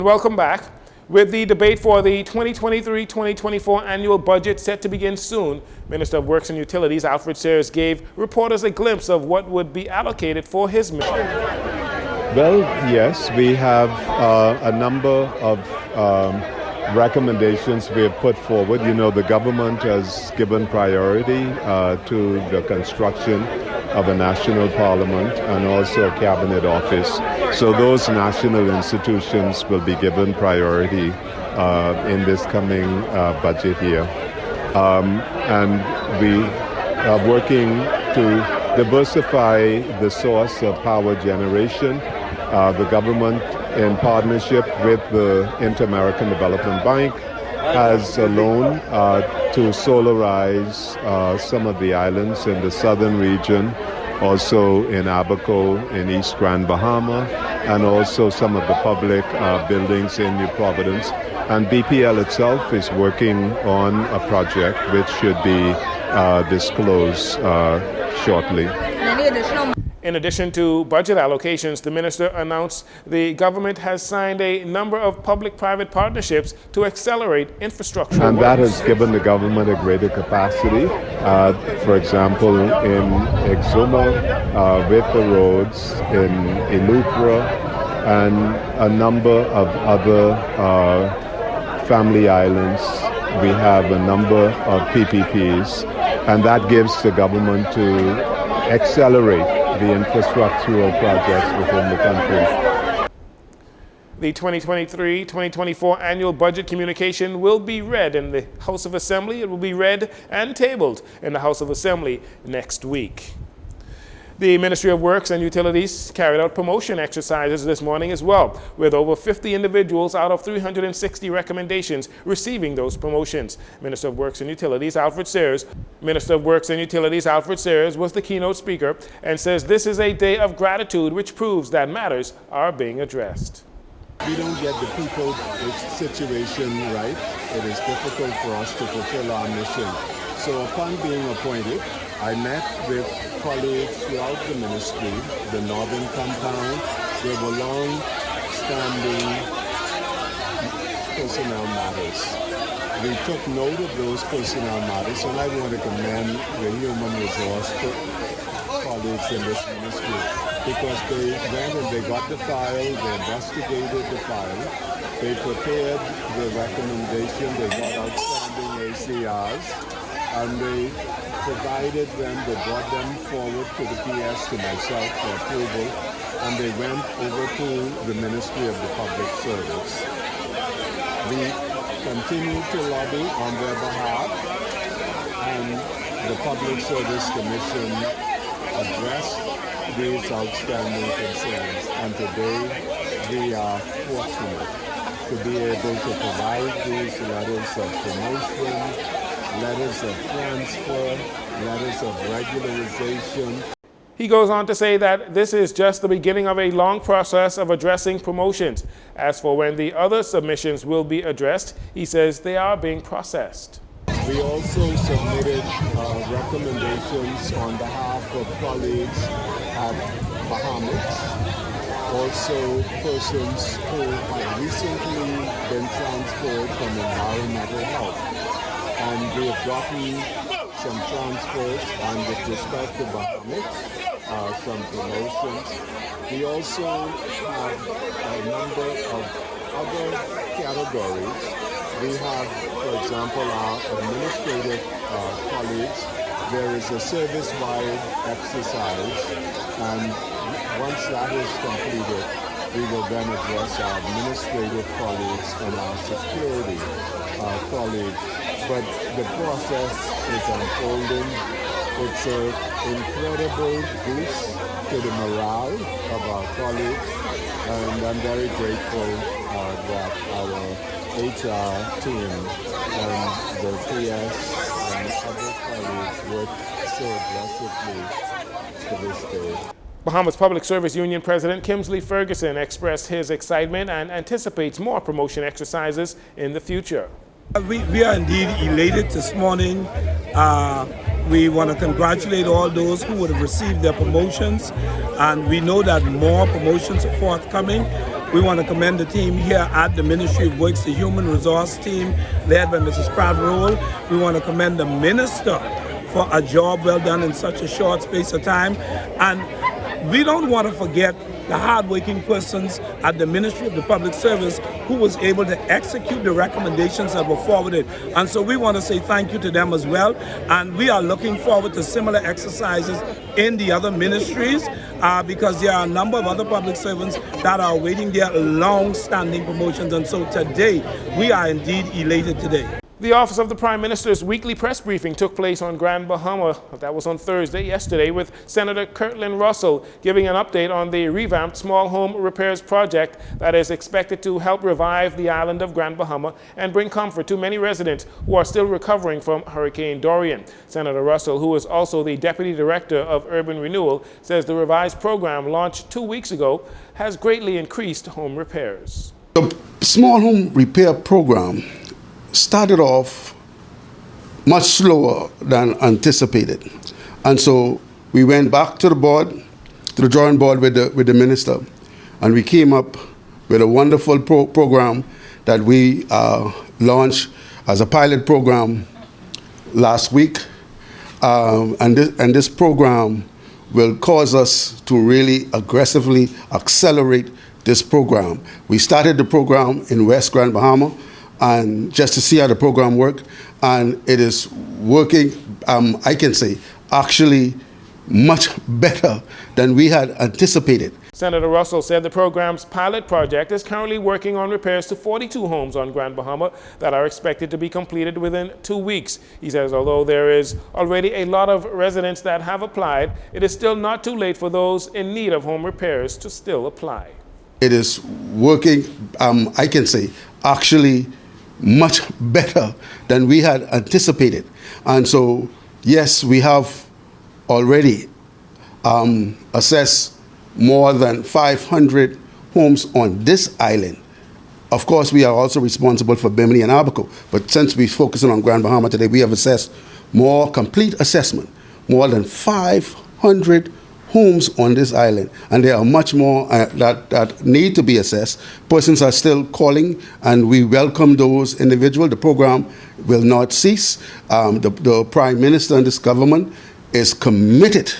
Welcome back. With the debate for the 2023-2024 annual budget set to begin soon, Minister of Works and Utilities Alfred Sayers gave reporters a glimpse of what would be allocated for his mission. Well, yes, we have a number of recommendations we have put forward. You know, the government has given priority to the construction of a national parliament and also a cabinet office. So those national institutions will be given priority in this coming budget year. And we are working to diversify the source of power generation. The government, in partnership with the Inter-American Development Bank, has a loan to solarize some of the islands in the southern region, also in Abaco, in East Grand Bahama, and also some of the public buildings in New Providence. And BPL itself is working on a project which should be disclosed shortly. In addition to budget allocations, the minister announced the government has signed a number of public-private partnerships to accelerate infrastructure. And that has given the government a greater capacity. For example, in Exuma, with the roads, in Elupra, and a number of other family islands. We have a number of PPPs, and that gives the government to accelerate the infrastructural projects within the country. The 2023-2024 annual budget communication will be read in the House of Assembly. It will be read and tabled in the House of Assembly next week. The Ministry of Works and Utilities carried out promotion exercises this morning as well, with over 50 individuals out of 360 recommendations receiving those promotions. Minister of Works and Utilities Alfred Sayers was the keynote speaker and says this is a day of gratitude which proves that matters are being addressed. We don't get the people's situation right. It is difficult for us to fulfill our mission. So upon being appointed, I met with colleagues throughout the ministry, the Northern Compound. There were long-standing personnel matters. We took note of those personnel matters, and I want to commend the human resource colleagues in this ministry because they went and they got the file, they investigated the file, they prepared the recommendation, they got outstanding ACRs, and they provided them, they brought them forward to the PS, to myself for approval, and they went over to the Ministry of the Public Service. We continue to lobby on their behalf, and the Public Service Commission addressed these outstanding concerns, and today we are fortunate to be able to provide these letters of promotion, letters of transfer, letters of regularization. He goes on to say that this is just the beginning of a long process of addressing promotions. As for when the other submissions will be addressed, he says they are being processed. We also submitted recommendations on behalf of colleagues at Bahamas, also persons who have recently been transferred from environmental health. And we have gotten some transfers, and with respect to Bahamas, some promotions. We also have a number of other categories. We have, for example, our administrative colleagues. There is a service-wide exercise, and once that is completed, we will then address our administrative colleagues and our security colleagues. But the process is unfolding. It's an incredible boost to the morale of our colleagues, and I'm very grateful that our HR team and the PS and other colleagues worked so aggressively to this day. Bahamas Public Service Union President Kimsley Ferguson expressed his excitement and anticipates more promotion exercises in the future. We are indeed elated this morning. We want to congratulate all those who would have received their promotions, and we know that more promotions are forthcoming. We want to commend the team here at the Ministry of Works, the Human Resource team led by Mrs. Pratt Roll. We want to commend the Minister for a job well done in such a short space of time. And we don't want to forget the hardworking persons at the Ministry of the Public Service who was able to execute the recommendations that were forwarded. And so we want to say thank you to them as well. And we are looking forward to similar exercises in the other ministries because there are a number of other public servants that are awaiting their long-standing promotions. And so today, we are indeed elated today. The Office of the Prime Minister's weekly press briefing took place on Grand Bahama. That was on Thursday, yesterday, with Senator Kirtland Russell giving an update on the revamped small home repairs project that is expected to help revive the island of Grand Bahama and bring comfort to many residents who are still recovering from Hurricane Dorian. Senator Russell, who is also the Deputy Director of Urban Renewal, says the revised program launched 2 weeks ago has greatly increased home repairs. The small home repair program started off much slower than anticipated. And so we went back to the board, to the drawing board with the minister, and we came up with a wonderful program that we launched as a pilot program last week. And this program will cause us to really aggressively accelerate this program. We started the program in West Grand Bahama, and just to see how the program worked, and it is working, I can say, actually much better than we had anticipated. Senator Russell said the program's pilot project is currently working on repairs to 42 homes on Grand Bahama that are expected to be completed within 2 weeks. He says although there is already a lot of residents that have applied, it is still not too late for those in need of home repairs to still apply. It is working, I can say, actually much better than we had anticipated. And so, yes, we have already assessed more than 500 homes on this island. Of course, we are also responsible for Bimini and Abaco, but since we're focusing on Grand Bahama today, we have assessed more complete assessment, more than 500 homes on this island, and there are much more that need to be assessed. Persons are still calling, and we welcome those individuals. The program will not cease. The Prime Minister and this government is committed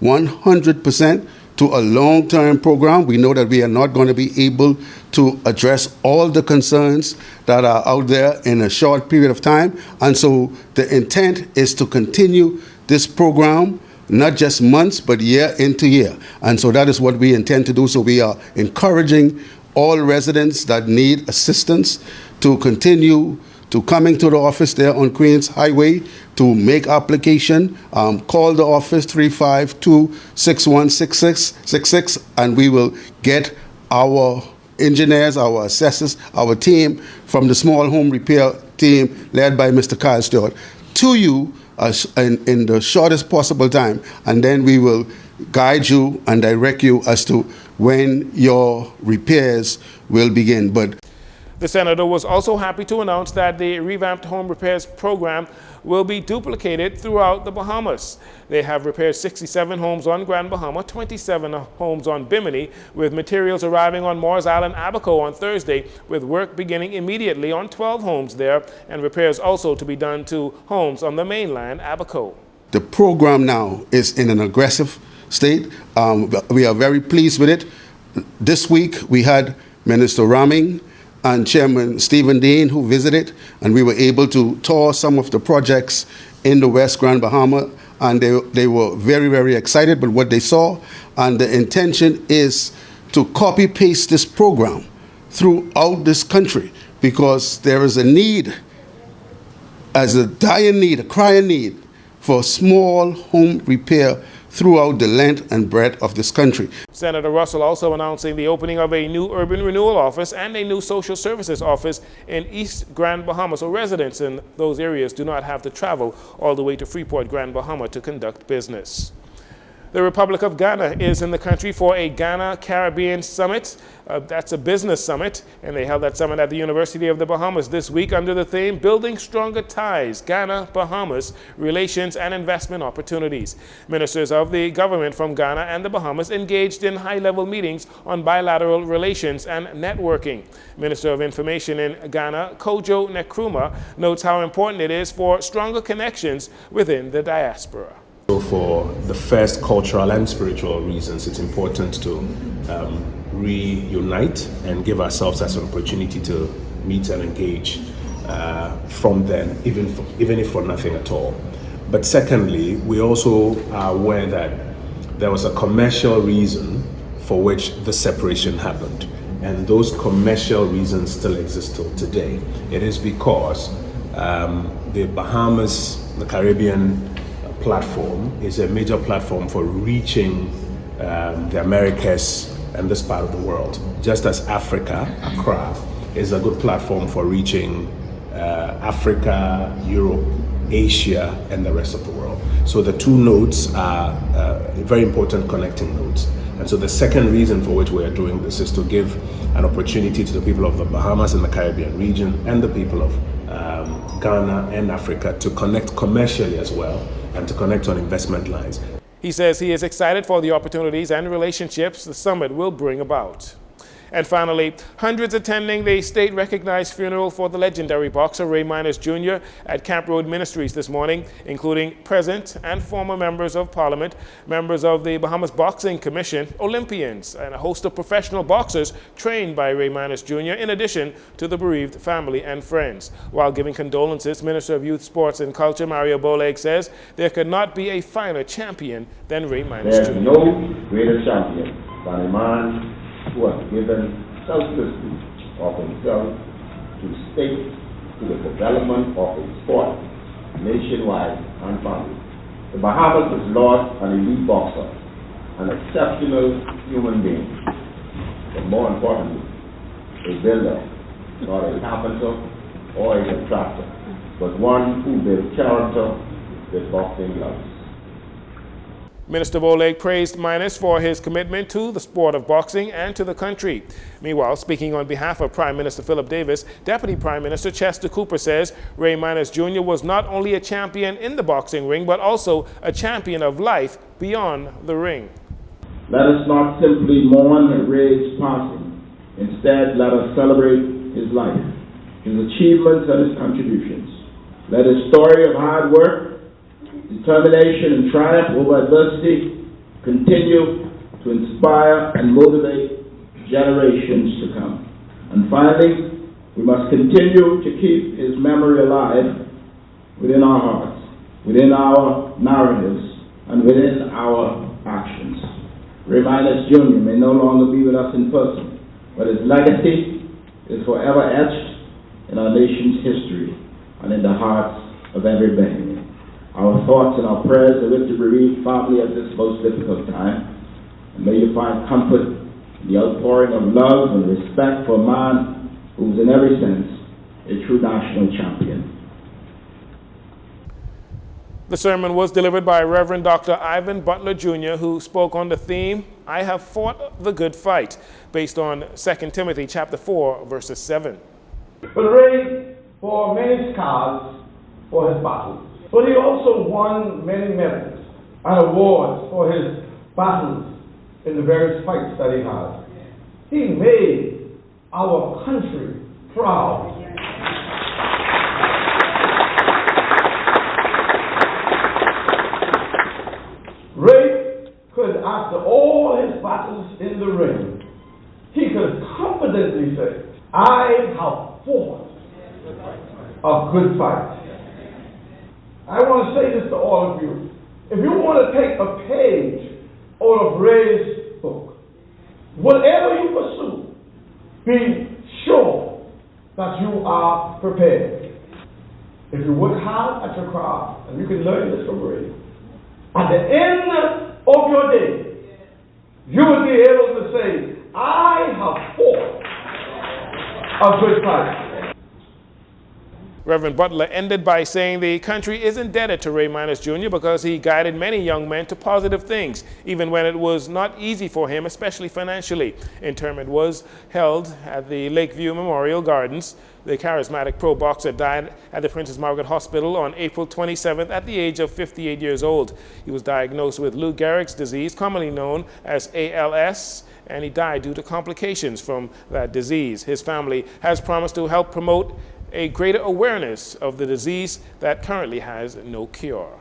100% to a long-term program. We know that we are not going to be able to address all the concerns that are out there in a short period of time, and so the intent is to continue this program not just months, but year into year. And so that is what we intend to do. So we are encouraging all residents that need assistance to continue to coming to the office there on Queens Highway to make application. Call the office 352-6166, and we will get our engineers, our assessors, our team from the small home repair team led by Mr. Kyle Stewart to you in the shortest possible time, and then we will guide you and direct you as to when your repairs will begin. But the senator was also happy to announce that the revamped home repairs program will be duplicated throughout the Bahamas. They have repaired 67 homes on Grand Bahama, 27 homes on Bimini, with materials arriving on Moores Island, Abaco on Thursday, with work beginning immediately on 12 homes there, and repairs also to be done to homes on the mainland, Abaco. The program now is in an aggressive state. We are very pleased with it. This week we had Minister Raming and Chairman Stephen Dean who visited, and we were able to tour some of the projects in the West Grand Bahama, and they were very, very excited with what they saw. And the intention is to copy-paste this program throughout this country, because there is a need, as a dire need, a crying need, for small home repair throughout the length and breadth of this country. Senator Russell also announcing the opening of a new urban renewal office and a new social services office in East Grand Bahama, so residents in those areas do not have to travel all the way to Freeport, Grand Bahama to conduct business. The Republic of Ghana is in the country for a Ghana Caribbean Summit. That's a business summit, and they held that summit at the University of the Bahamas this week under the theme Building Stronger Ties, Ghana-Bahamas Relations and Investment Opportunities. Ministers of the government from Ghana and the Bahamas engaged in high-level meetings on bilateral relations and networking. Minister of Information in Ghana, Kojo Nkrumah, notes how important it is for stronger connections within the diaspora. So for the first cultural and spiritual reasons, it's important to reunite and give ourselves as an opportunity to meet and engage from then, even if for nothing at all. But secondly, we also are aware that there was a commercial reason for which the separation happened. And those commercial reasons still exist till today. It is because the Bahamas, the Caribbean platform, is a major platform for reaching the Americas and this part of the world. Just as Africa, Accra, is a good platform for reaching Africa, Europe, Asia, and the rest of the world. So the two nodes are very important connecting nodes. And so the second reason for which we are doing this is to give an opportunity to the people of the Bahamas and the Caribbean region and the people of Ghana and Africa to connect commercially as well and to connect on investment lines. He says he is excited for the opportunities and relationships the summit will bring about. And finally, hundreds attending the state-recognized funeral for the legendary boxer Ray Miners Jr. at Camp Road Ministries this morning, including present and former members of Parliament, members of the Bahamas Boxing Commission, Olympians, and a host of professional boxers trained by Ray Miners Jr., in addition to the bereaved family and friends. While giving condolences, Minister of Youth, Sports and Culture Mario Boleg says there could not be a finer champion than Ray Miners Jr. There's no greater champion than a man who has given selflessly of himself to state, to the development of a sport nationwide and family. The Bahamas has lost an elite boxer, an exceptional human being, but more importantly, a builder, not a carpenter or a contractor, but one who built character with boxing gloves. Minister Boleg praised Miners for his commitment to the sport of boxing and to the country. Meanwhile, speaking on behalf of Prime Minister Philip Davis, Deputy Prime Minister Chester Cooper says Ray Miners Jr. was not only a champion in the boxing ring, but also a champion of life beyond the ring. Let us not simply mourn Ray's passing. Instead, let us celebrate his life, his achievements and his contributions. Let his story of hard work, determination and triumph over adversity continue to inspire and motivate generations to come. And finally, we must continue to keep his memory alive within our hearts, within our narratives, and within our actions. Ray Miners Jr. may no longer be with us in person, but his legacy is forever etched in our nation's history and in the hearts of every Bahamian. Our thoughts and our prayers are with the bereaved family at this most difficult time. And may you find comfort in the outpouring of love and respect for a man who is in every sense a true national champion. The sermon was delivered by Reverend Dr. Ivan Butler Jr., who spoke on the theme, I have fought the good fight, based on 2 Timothy chapter 4, verses 7. But Ray bore many scars for his battles. But he also won many medals and awards for his battles in the various fights that he had. He made our country proud. Ray could, after all his battles in the ring, he could confidently say, I have fought a good fight. I want to say this to all of you. If you want to take a page out of Ray's book, whatever you pursue, be sure that you are prepared. If you work hard at your craft, and you can learn this from Ray, at the end of your day, you will be able to say, I have fought a good fight. Reverend Butler ended by saying the country is indebted to Ray Minus Jr. because he guided many young men to positive things, even when it was not easy for him, especially financially. Interment was held at the Lakeview Memorial Gardens. The charismatic pro boxer died at the Princess Margaret Hospital on April 27th at the age of 58 years old. He was diagnosed with Lou Gehrig's disease, commonly known as ALS, and he died due to complications from that disease. His family has promised to help promote a greater awareness of the disease that currently has no cure.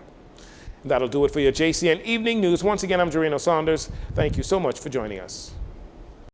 That'll do it for your JCN Evening News. Once again, I'm Jcn Saunders. Thank you so much for joining us.